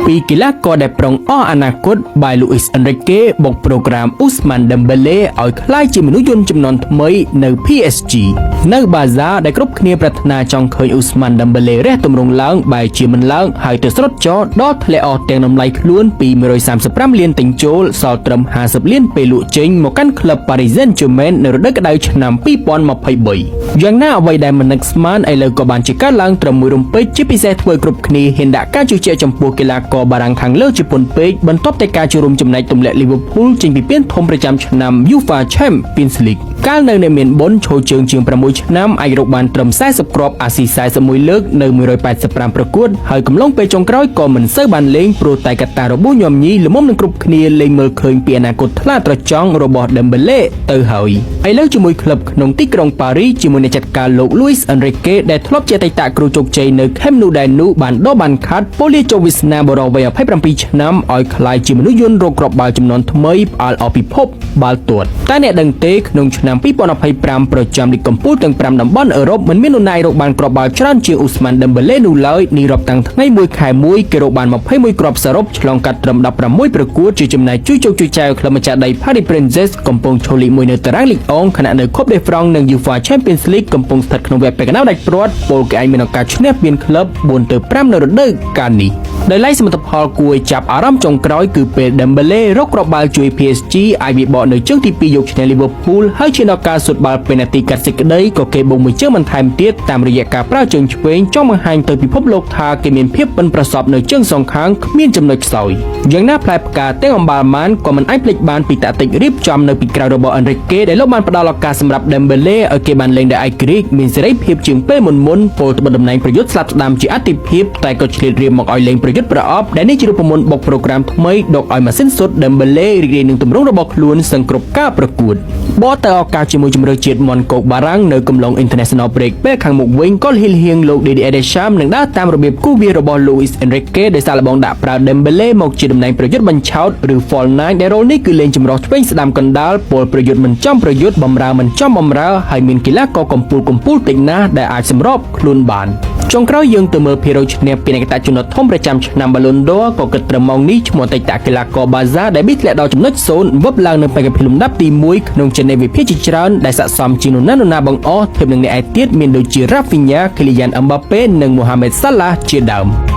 ពីកីឡាករដែលប្រងអស់អនាគត by Luis Enrique បុកប្រូក្រាម Ousmane Dembélé ឲ្យក្លាយជាមនុស្សយន្តចំនួនថ្មីនៅ PSG នៅ Barca ដែលគ្រប់គ្នាប្រាថ្នាចង់ឃើញ Ousmane Dembélé រះទម្រង់ឡើងបែរជាមិនឡើងហើយទៅស្រុតចោលដល់ធ្លាក់អស់ទាំងតម្លៃខ្លួនពី135លានទិញចូលសល់ត្រឹម50លានពេលលក់ចេញមកកាន់ក្លឹប Paris Saint-Germain នៅរដូវក្តៅឆ្នាំ2023យ៉ាងណាអ្វីដែលមិននឹកស្មានឥឡូវក៏បានជាកើតឡើងត្រឹមមួយរំពេចជាពិសេសធ្វើគ្រប់គ្នាហ៊ានដាក់ការជឿជាក់ចំពោះកីឡាករបារាំងខាងលើជប៉ុនពេកបន្ទាប់តែការចូលរួមចំណែកទម្លាក់ Liverpool ចេញពីពានធំប្រចាំឆ្នាំ UEFA Champions League កាលនៅអ្នកមានបុណ្យឈរជើងជាង6ឆ្នាំអាចរកបានត្រឹម40គ្រាប់អាស៊ី41លើកនៅ185ប្រកួតហើយកំឡុងពេលចុងក្រោយក៏មិនសូវបានលេងព្រោះតែកត្តារបួសញោមញីល្មមនឹងគ្រប់គ្នាលេងមើលឃើញពីអនាគតថ្លាត្រចង់របស់ Dembélé ទៅហើយឥឡូវជាមួយក្លឹបក្នុងទីក្រុងប៉ារីសជាមួយអ្នកចាត់ការលោក Luis Enrique ដែលធ្លាប់ជាអតីតគ្រូជោគជ័យនៅ Camp Nou ដែលនោះបានដកបានខាត់ប៉ូលីជូវីស្ណាបរោវ័យ27ឆ្នាំឲ្យក្លាយជាមនុស្សយន្តរកគ្រាប់បាល់ចំនួនថ្មីផ្អើលអស់ពិភពបាល់ទាត់តែអ្នកដឹងទេក្នុងឆ្នាំ2025ប្រចាំលីកកំពូលទាំង5តំបន់អឺរ៉ុបមិនមាននរណារកបានគ្រាប់បាល់ច្រើនជាង Ousmane Dembélé នោះឡើយនេះរាប់តាំងថ្ងៃ1ខែ1គេរកបាន21គ្រាប់សរុបឆ្លងកាត់ត្រឹម16ប្រកួតជាចំណាយជួយជោគជួយចែវក្លឹបម្ចាស់ដី Paris Saint-Germain កំពុងឈរលីក1នៅតារាងលីកអងខណៈនៅ Coupe de France និង UEFA Champions League កំពុងស្ថិតក្នុងវគ្គពាក់កណ្ដាលដាច់ព្រាត់ពលគេអាចមានឱកាសឈ្នះពានក្លឹប4ទៅ5នៅរដូវកាលនេះដោយឡែកសមិទ្ធផលគួរចាប់អារម្មណ៍ចុងក្រោយគឺពេល Dembélé រកគ្រាប់បាល់ជួយ PSG ឲ្យវាបកនៅជើងទី2យកឈ្នះ Liverpool ហើយជាដល់ការសុទ្ធបាល់ពេណាល់ទីកាត់សេចក្តីក៏គេបូកមួយជើងបន្ថែមទៀតតាមរយៈការប្រើជើងឆ្វេងចង់បង្ហាញទៅពិភពលោកថាគេមានភាពប៉ិនប្រសប់នៅជើងសងខាងគ្មានចំណុចខ្សោយយ៉ាងណាផ្លែផ្កាទាំងអំបាលម៉ានក៏មិនអាចភ្លេចបានពីតាក់ទិករៀបចំនៅពីក្រៅរបស់ Enrique ដែលលោកបានផ្ដល់ឱកាសសម្រាប់ Dembélé ឲ្យគេបានលេងដោយឯករាជ្យមានសេរីភាពជាងពេលមុនពលត្បិតតំណែងប្រយុទ្ធស្លាប់ស្ដាំជាអតិភិបតែក៏ឆ្លៀតរៀបមកឲ្យលេងប្រយុទ្ធប្រអប់ដែលនេះជារូបមន្តបុកប្រូក្រាមថ្មីដកឲ្យម៉ាស៊ីនសុទ្ធ Dembélé រីករាយនឹងទម្រង់របស់ខ្លួនសឹងគ្រប់ការប្រកួតបតទៅឱកាសជាមួយជំរឿជាតិមន់កូកបារាំងនៅកំឡុង International Break ពេលខាងមុខវិញក៏ហៀលហៀងលោក Didier Deschamps នឹងដើរតាមរបៀបគូវារបស់ Luis Enrique ដែលសាឡបងដាក់ប្រើ Dembélé មកជាតំណែងប្រយុទ្ធបញ្ឆោតឬ False 9 ដែលរ៉ូលនេះគឺលេងចម្រោះឆ្វេងស្ដាំកណ្ដាលពលប្រយុទ្ធមិនចំប្រយុទ្ធបំរើមិនចំបំរើហើយមានកីឡាករកំពូលតិចណាស់ដែលអាចសម្របខ្លួនបានចុងក្រោយយើងទៅមើលភាគរយឈ្នះពានឯកតាជនធំប្រចាំឆ្នាំ Ballon d'Or ក៏គិតត្រឹមម៉ោងនេះឈ្មោះអតីតកីឡាករ Barca ដែលប៊ីធ្លាក់ដល់ចំណុច0វឹបឡើងនៅបេក្ខភាពលំដាប់ទី1ក្នុងចំណេះវិភាគជាច្រើនដែលស័ក្តិសមជាងនរណាបង្អស់ធៀបនឹងអ្នកឯទៀតមានដូចជា Rafinha, Kylian Mbappé និង Mohamed Salah ជាដើម